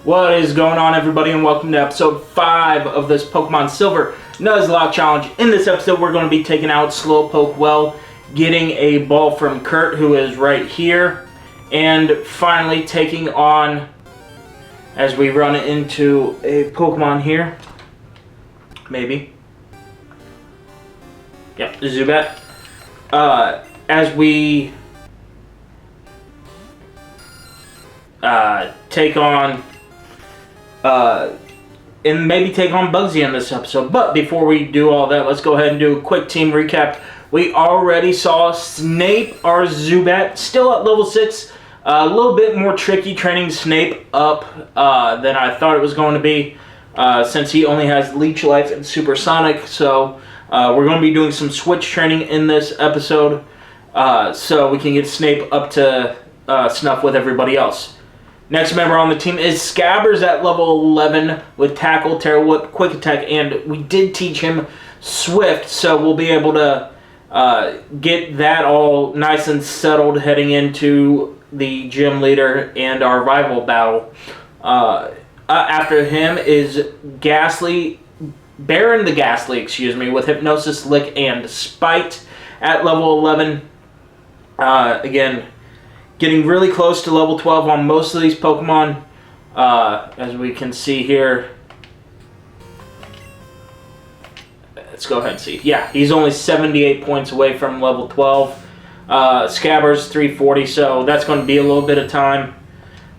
What is going on, everybody, and welcome to episode 5 of this Pokemon Silver Nuzlocke Challenge. In this episode, we're going to be taking out Slowpoke well, getting a ball from Kurt, who is right here, and finally taking on, as we run into a Pokemon here, take on and maybe take on Bugsy in this episode. But before we do all that, let's go ahead and do a quick team recap. We already saw Snape, our Zubat, still at level 6. A little bit more tricky training Snape up than I thought it was going to be, since he only has Leech Life and Supersonic. So we're going to be doing some switch training in this episode, so we can get Snape up to snuff with everybody else. Next member on the team is Scabbers at level 11 with Tackle, Terra Whip, Quick Attack, and we did teach him Swift, so we'll be able to get that all nice and settled heading into the gym leader and our rival battle. After him is Baron the Ghastly, with Hypnosis, Lick, and Spite at level 11. Again, getting really close to level 12 on most of these Pokemon, as we can see here. Let's go ahead and see. Yeah, he's only 78 points away from level 12. Scabbers 340, so that's going to be a little bit of time.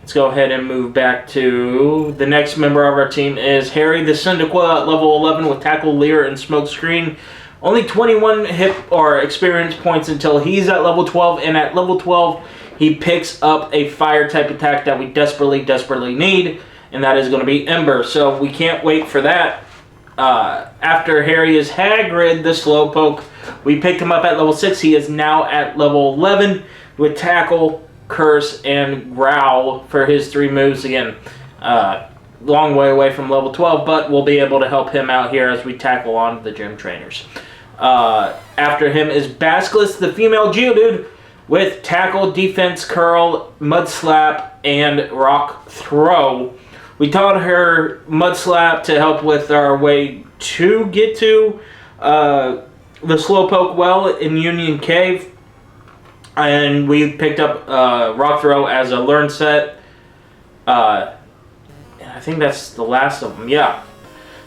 Let's go ahead and move back to the next member of our team is Harry the Cindaquil at level 11 with Tackle, Leer, and Smokescreen. Only 21 hit or experience points until he's at level 12, and at level 12 he picks up a fire type attack that we desperately need, and that is going to be Ember. So we can't wait for that. After Harry is Hagrid the Slowpoke. We picked him up at level 6. He is now at level 11 with Tackle, Curse, and Growl for his 3 moves. Again, long way away from level 12, but we'll be able to help him out here as we tackle on the gym trainers. After him is Basilisk the female Geodude with Tackle, Defense, Curl, Mud Slap, and Rock Throw. We taught her Mud Slap to help with our way to get to the Slowpoke well in Union Cave. And we picked up Rock Throw as a learn set. I think that's the last of them, yeah.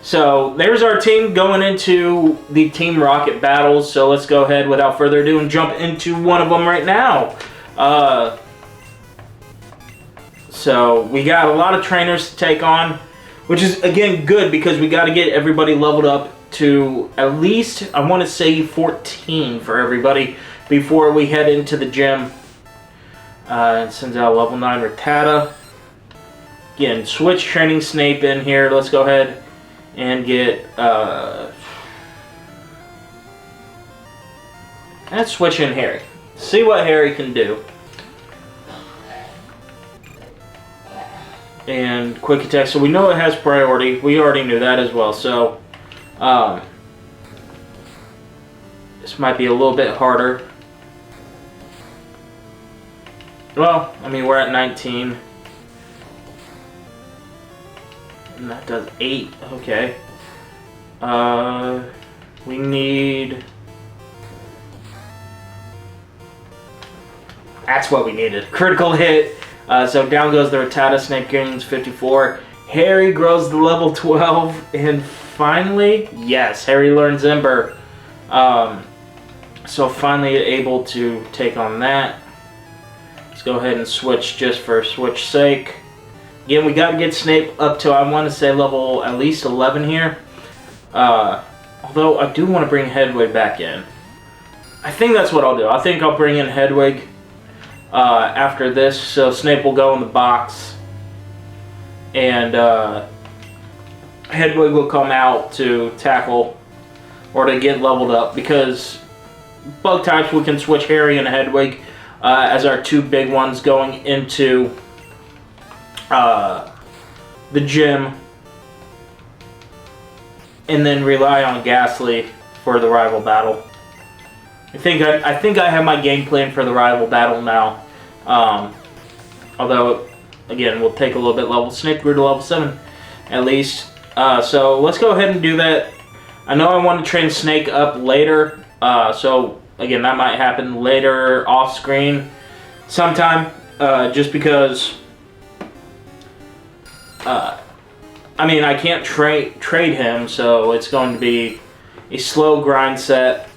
So there's our team going into the Team Rocket battles. So let's go ahead without further ado and jump into one of them right now. So we got a lot of trainers to take on, which is, again, good because we got to get everybody leveled up to at least, I want to say, 14 for everybody before we head into the gym. It sends out level 9 Rattata. Again, switch training Snape in here. Let's go ahead and get let's switch in Harry. See what Harry can do. And Quick Attack, so we know it has priority. We already knew that as well. So this might be a little bit harder. Well, I mean, we're at 19. And that does 8. Okay. We need... That's what we needed. Critical hit. So down goes the Rattata. Snape gains 54. Harry grows to level 12. And finally, yes, Harry learns Ember. So finally able to take on that. Let's go ahead and switch just for switch sake. Again, we got to get Snape up to, I want to say, level at least 11 here. Although I do want to bring Hedwig back in. I think that's what I'll do. I think I'll bring in Hedwig after this. So Snape will go in the box. And Hedwig will come out to tackle or to get leveled up. Because bug types, we can switch Harry and Hedwig as our 2 big ones going into the gym, and then rely on Ghastly for the rival battle. I think I have my game plan for the rival battle now. Although again, we'll take a little bit level. Snake grew to level 7 at least. So let's go ahead and do that. I know I want to train Snake up later. So again, that might happen later off screen sometime. Just because, I mean, I can't trade him, so it's going to be a slow grind set.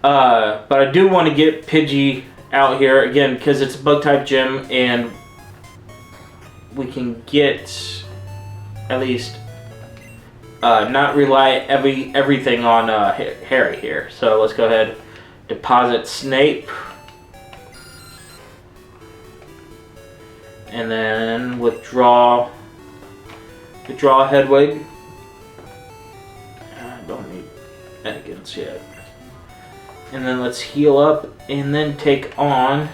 But I do want to get Pidgey out here again because it's a bug type gym, and we can get at least not rely everything on Harry here. So let's go ahead, deposit Snape, and then withdraw Hedwig. I don't need Eggins yet. And then let's heal up and then take on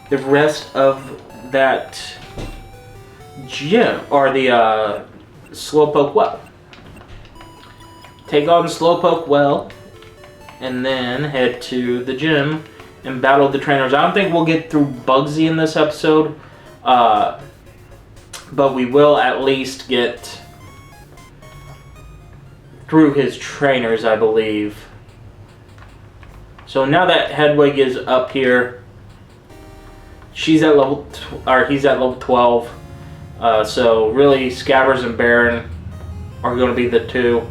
the rest of that gym, or the Slowpoke well. Take on Slowpoke well, and then head to the gym and battle the trainers. I don't think we'll get through Bugsy in this episode, but we will at least get through his trainers, I believe. So now that Hedwig is up here, she's at level, or he's at level 12. So really, Scabbers and Baron are going to be the two.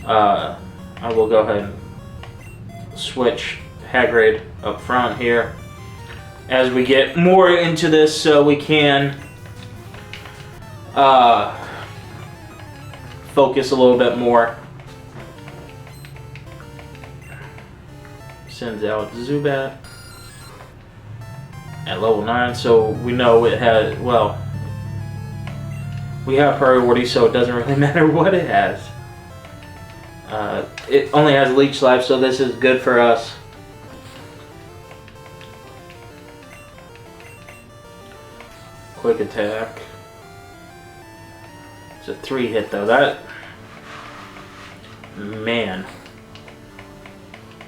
I will go ahead and switch Hagrid up front here as we get more into this, so we can focus a little bit more. Sends out Zubat at level 9, so we know it has, well, we have priority, so it doesn't really matter what it has. It only has Leech Life, so this is good for us. Quick attack. It's a 3-hit though. That, man,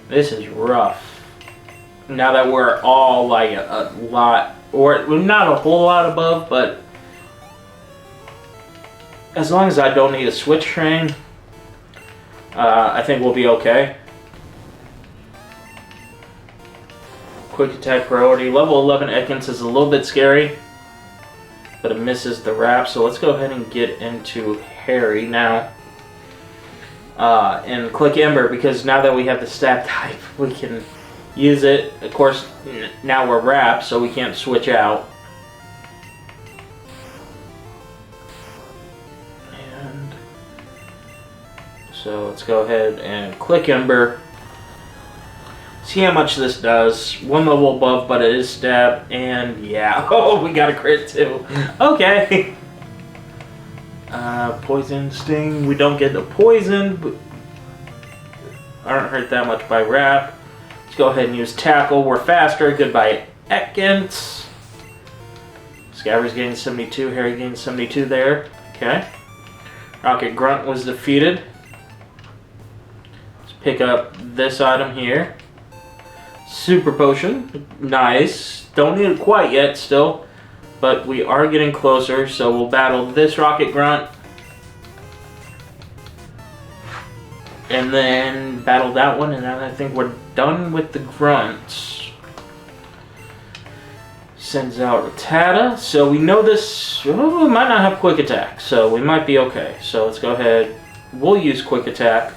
this is rough. Now that we're all like a lot, or not a whole lot above, but as long as I don't need a switch train, I think we'll be okay. Quick attack priority. Level 11 Ekans is a little bit scary, but it misses the wrap. So let's go ahead and get into Harry now. And click Ember, because now that we have the stab type, we can use it. Of course, now we're wrapped, so we can't switch out. And so let's go ahead and click Ember. See how much this does. 1 level above, but it is stab, and yeah. Oh, we got a crit too. Okay. Poison, sting. We don't get the poison, but aren't hurt that much by wrap. Let's go ahead and use tackle. We're faster. Goodbye, Ekans. Scabbers gained 72. Harry gained 72 there. Okay. Rocket Grunt was defeated. Let's pick up this item here. Super Potion. Nice. Don't need it quite yet still, but we are getting closer, so we'll battle this Rocket Grunt. And then battle that one, and then I think we're done with the grunts. Sends out Rattata. So we know this, oh, might not have quick attack, so we might be okay. So let's go ahead. We'll use quick attack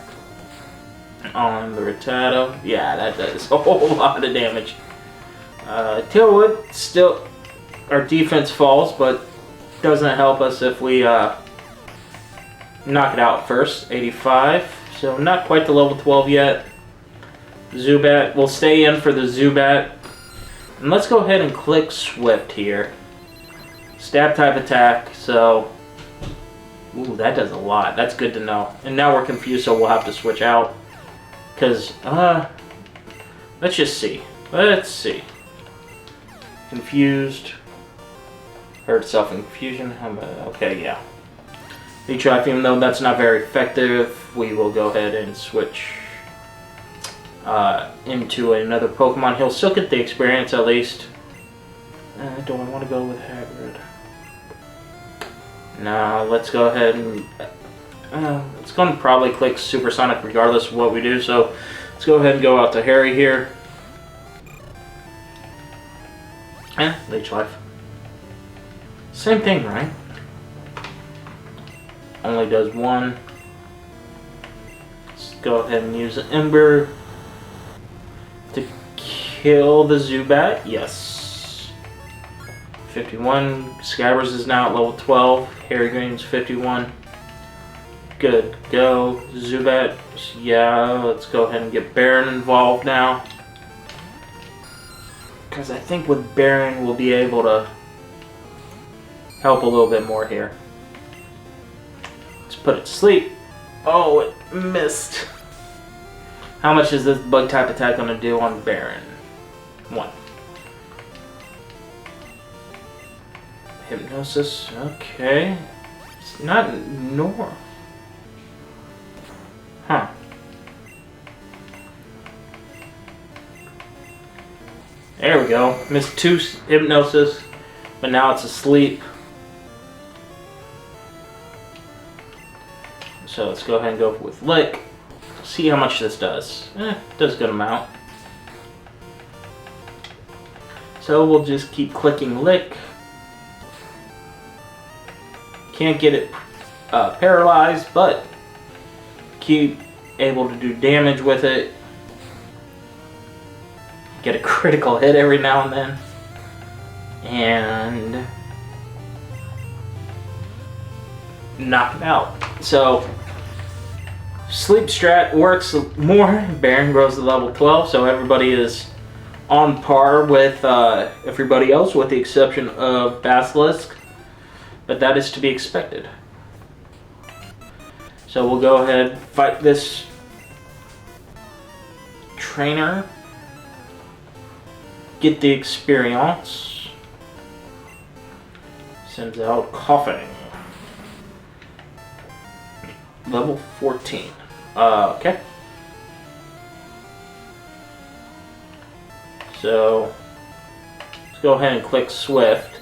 on the Rattata. Yeah, that does a whole lot of damage. Tailwood, still, our defense falls, but doesn't help us if we knock it out first. 85. So not quite to level 12 yet. Zubat, we'll stay in for the Zubat. And let's go ahead and click Swift here. Stab type attack, so... Ooh, that does a lot. That's good to know. And now we're confused, so we'll have to switch out. Because, let's just see. Let's see. Confused. Hurt self-infusion. Okay, yeah. Leech-Life, even though that's not very effective, we will go ahead and switch into another Pokemon. He'll still get the experience at least. Do I want to go with Hagrid? No, let's go ahead and... it's going to probably click Supersonic regardless of what we do, so let's go ahead and go out to Harry here. Leech Life. Same thing, right? Only does one. Let's go ahead and use an Ember to kill the Zubat. Yes. 51. Scabbers is now at level 12. Harry Green's 51. Good. Go. Zubat. Yeah, let's go ahead and get Baron involved now. Because I think with Baron we'll be able to help a little bit more here. Let's put it to sleep. Oh, it missed. How much is this bug type attack going to do on Baron? 1. Hypnosis. Okay. It's not nor. Huh. There we go. Missed 2 Hypnosis, but now it's asleep. So let's go ahead and go with Lick. See how much this does. Does a good amount. So we'll just keep clicking Lick. Can't get it paralyzed, but keep able to do damage with it. Get a critical hit every now and then. And knock it out. So sleep strat works more. Baron grows to level 12, so everybody is on par with everybody else with the exception of Basilisk. But that is to be expected. So we'll go ahead and fight this trainer. Get the experience. Sends out Coughing. Level 14. Okay. So let's go ahead and click Swift.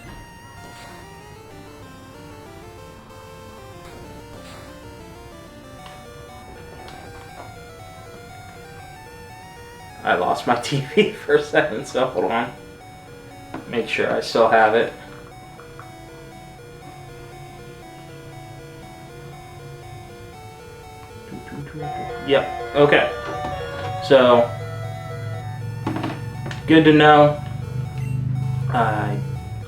I lost my TV for a second, so hold on. Make sure I still have it. Yep, okay. So, good to know. I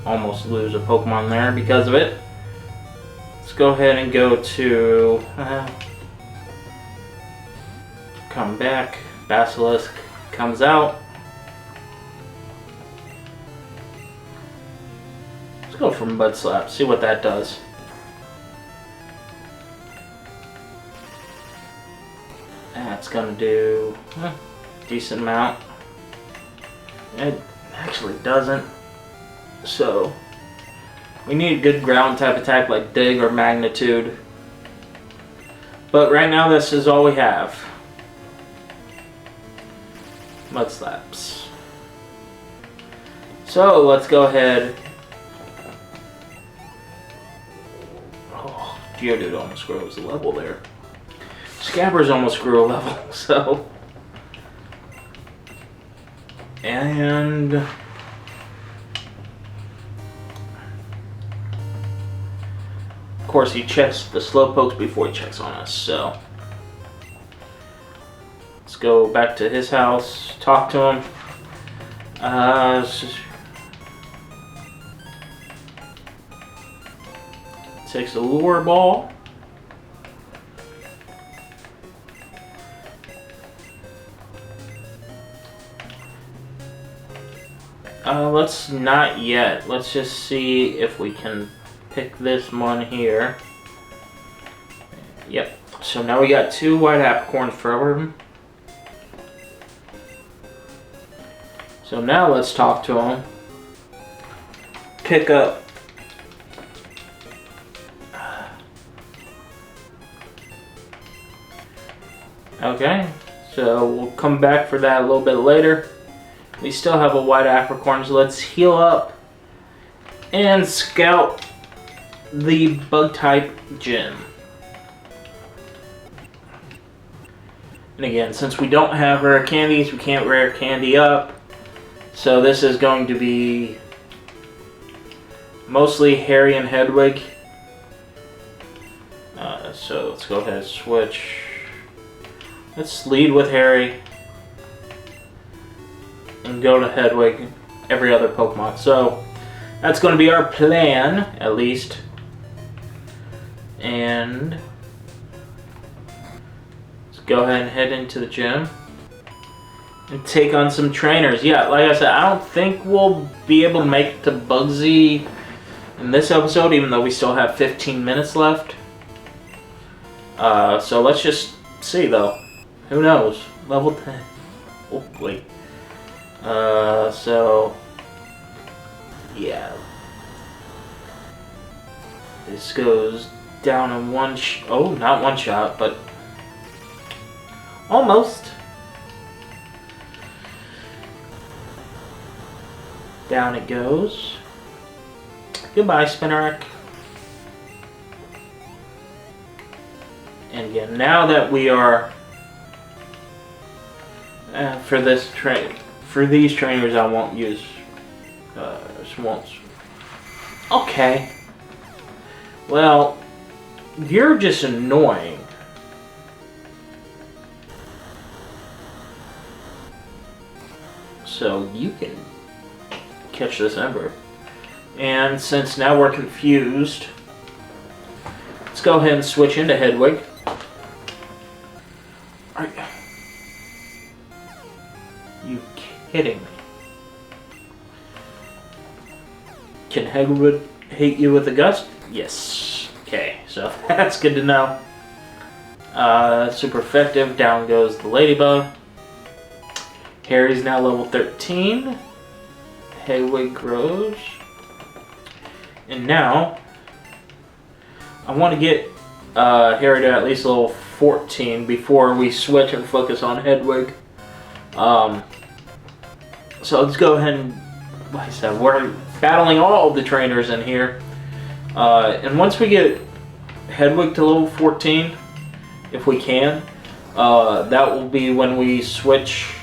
almost lose a Pokemon there because of it. Let's go ahead and go to... come back. Basilisk comes out. Let's go for Mud Slap, see what that does. That's gonna do a decent amount. It actually doesn't. So we need a good ground type attack like Dig or Magnitude. But right now this is all we have. Mud Slaps. So let's go ahead. Oh, Geodude almost grows a level there. Scabbers almost grew a level, so. And of course he checks the Slowpokes before he checks on us, so. Let's go back to his house, talk to him. Takes a lure ball. Let's not yet. Let's just see if we can pick this one here. Yep. So now we got 2 white apricorns for him. So now let's talk to him. Pick up. Okay. So we'll come back for that a little bit later. We still have a white apricorn, so let's heal up and scout the bug type gym. And again, since we don't have rare candies, we can't rare candy up. So this is going to be mostly Harry and Hedwig. So let's go ahead and switch. Let's lead with Harry and go to Hedwig every other Pokemon. So that's going to be our plan, at least. And let's go ahead and head into the gym and take on some trainers. Yeah, like I said, I don't think we'll be able to make it to Bugsy in this episode, even though we still have 15 minutes left. So let's just see, though. Who knows? Level 10. Oh, wait. So yeah. This goes down in one oh, not one shot, but almost. Down it goes. Goodbye, Spinnerack. And again, now that we are for these trainers, I won't use swamps. Okay. Well, you're just annoying. So you can catch this Ember. And since now we're confused, let's go ahead and switch into Hedwig. Are you kidding me? Can Hedwig hate you with a gust? Yes. Okay, so that's good to know. Super effective. Down goes the Ladybug. Harry's now level 13. Hedwig grows. And now, I want to get Harry to at least level 14 before we switch and focus on Hedwig. So let's go ahead and, like I said, we're battling all of the trainers in here. And once we get Hedwig to level 14, if we can, that will be when we switch,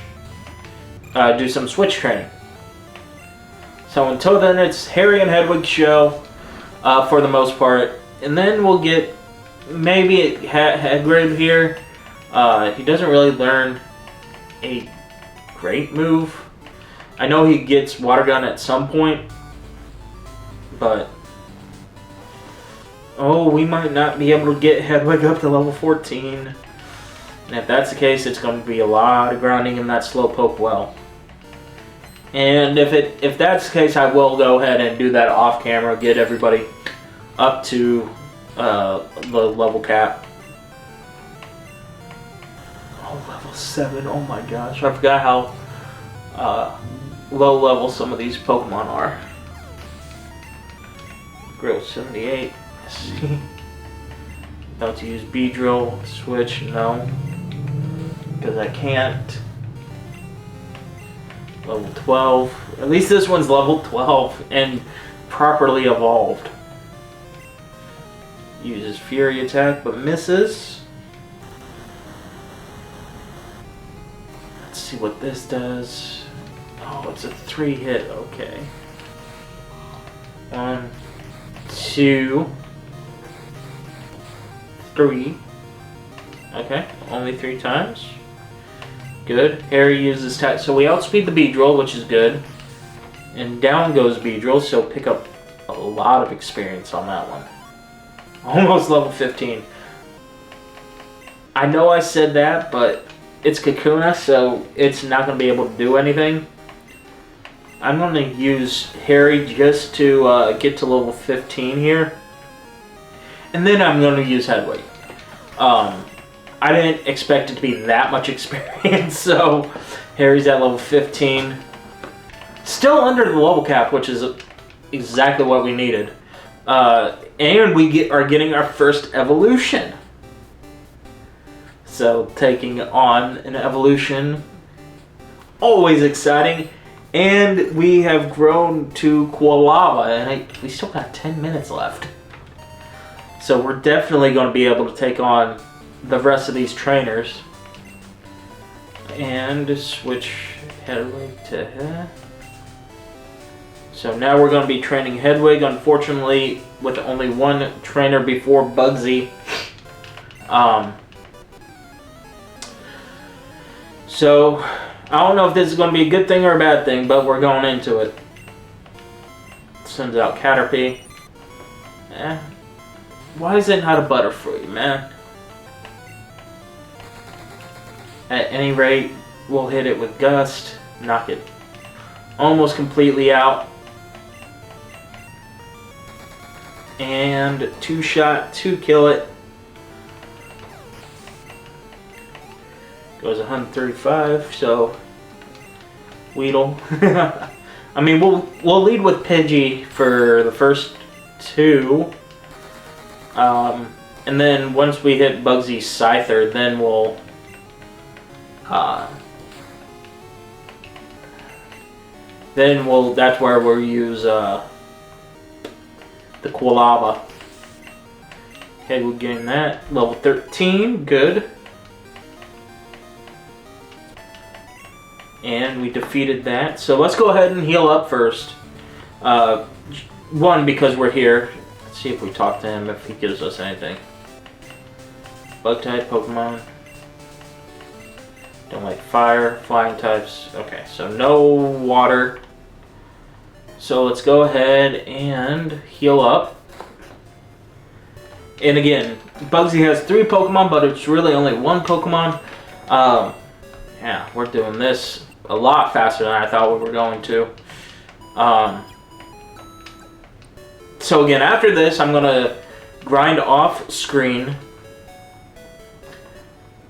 do some switch training. So until then, it's Harry and Hedwig show for the most part. And then we'll get maybe Hagrid here. He doesn't really learn a great move. I know he gets Water Gun at some point, but oh, we might not be able to get Hedwig up to level 14. And if that's the case, it's going to be a lot of grounding in that Slowpoke well. And if that's the case, I will go ahead and do that off camera, get everybody up to the level cap. Oh, level 7, oh my gosh, I forgot how low level some of these Pokemon are. Grill 78, about to use Beedrill, switch, no, because I can't. Level 12. At least this one's level 12 and properly evolved. Uses Fury Attack but misses. Let's see what this does. Oh, it's a 3-hit. Okay. 1, 2, 3. Okay, only 3 times. Good. Harry uses tech, so we outspeed the Beedrill, which is good. And down goes Beedrill, so pick up a lot of experience on that one. Almost level 15. I know I said that, but it's Kakuna, so it's not going to be able to do anything. I'm going to use Harry just to get to level 15 here. And then I'm going to use Hedwig. I didn't expect it to be that much experience, so Harry's at level 15. Still under the level cap, which is exactly what we needed. And we are getting our first evolution. So taking on an evolution, always exciting. And we have grown to Koalava, and we still got 10 minutes left. So we're definitely going to be able to take on the rest of these trainers. And switch Hedwig to Hedwig. So now we're going to be training Hedwig, unfortunately, with only one trainer before Bugsy. So I don't know if this is going to be a good thing or a bad thing, but we're going into it. Sends out Caterpie. Why is it not a Butterfree, man? At any rate, we'll hit it with Gust, knock it almost completely out. And 2-shot to kill it. Goes 135, so Weedle. I mean, we'll lead with Pidgey for the first two. And then once we hit Bugsy's Scyther, then we'll that's where we'll use the Koalava. Okay, we'll gain that. Level 13, good. And we defeated that. So let's go ahead and heal up first. One, because we're here. Let's see if we talk to him, if he gives us anything. Bug-type Pokemon. Don't like fire, flying types. Okay, so no water. So let's go ahead and heal up. And again, Bugsy has 3 Pokemon, but it's really only 1 Pokemon. Yeah, we're doing this a lot faster than I thought we were going to. So again, after this, I'm going to grind off screen.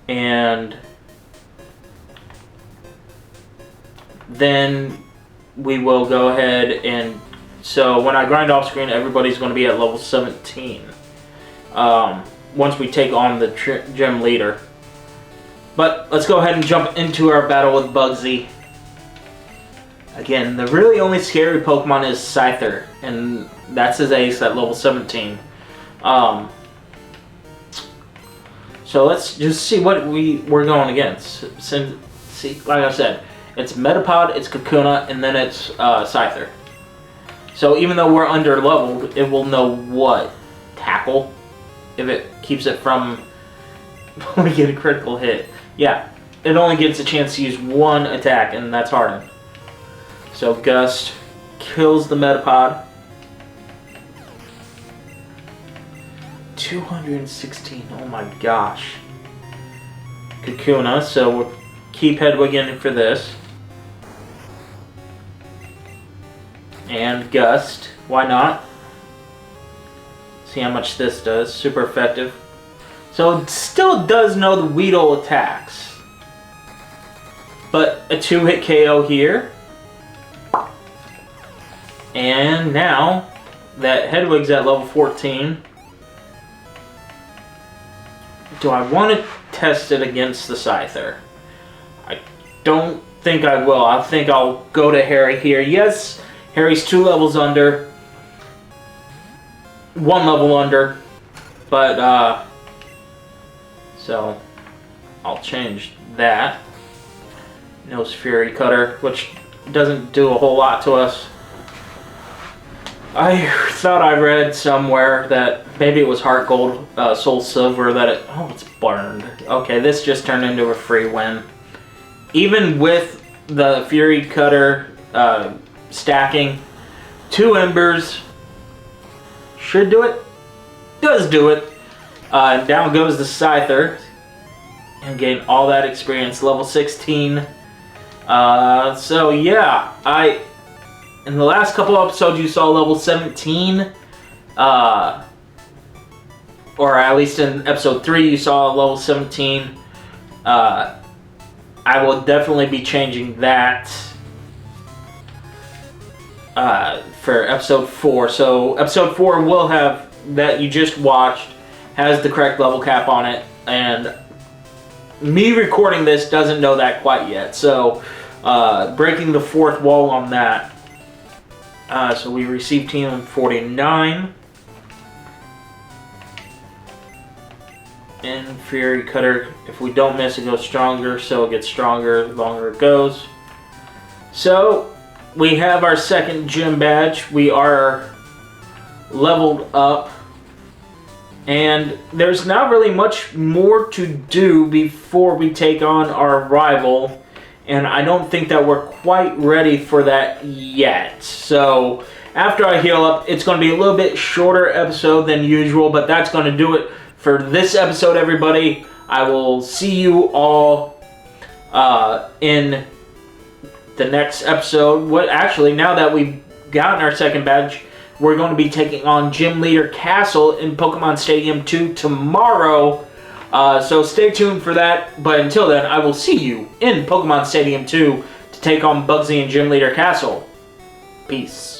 And then we will go ahead and... So when I grind off screen, everybody's going to be at level 17. Once we take on the gym leader. But let's go ahead and jump into our battle with Bugsy. Again, the really only scary Pokemon is Scyther, and that's his ace at level 17. So let's just see what we're going against. See, like I said, it's Metapod, it's Kakuna, and then it's Scyther. So even though we're under leveled, it will know what? Tackle? If it keeps it from we get a critical hit. Yeah, it only gets a chance to use 1 attack, and that's Harden. So Gust kills the Metapod. 216, oh my gosh. Kakuna, so we'll keep Hedwig in for this. And Gust, why not? See how much this does, super effective. So it still does know the Weedle attacks. But a 2-hit KO here. And now that Hedwig's at level 14, do I want to test it against the Scyther? I don't think I will. I think I'll go to Harry here. Yes, Harry's 2 levels under. 1 level under. But, so I'll change that. Nose Fury Cutter, which doesn't do a whole lot to us. I thought I read somewhere that maybe it was Heart Gold, Soul Silver, that it... Oh, it's burned. Okay, this just turned into a free win. Even with the Fury Cutter stacking, 2 Embers should do it. Does do it. Down goes the Scyther. And gain all that experience. Level 16. So yeah, in the last couple episodes you saw level 17. Or at least in episode 3 you saw level 17. I will definitely be changing that for episode 4. So episode 4 will have, that you just watched, has the correct level cap on it, and me recording this doesn't know that quite yet. So breaking the fourth wall on that. So we received team 49. And Fury Cutter, if we don't miss, it goes stronger, so it gets stronger the longer it goes. So we have our second gym badge. We are leveled up. And there's not really much more to do before we take on our rival. And I don't think that we're quite ready for that yet. So after I heal up, it's going to be a little bit shorter episode than usual, but that's going to do it for this episode, everybody. I will see you all in the next episode. Actually, now that we've gotten our second badge, we're going to be taking on Gym Leader Castle in Pokemon Stadium 2 tomorrow. So stay tuned for that. But until then, I will see you in Pokemon Stadium 2 to take on Bugsy and Gym Leader Castle. Peace.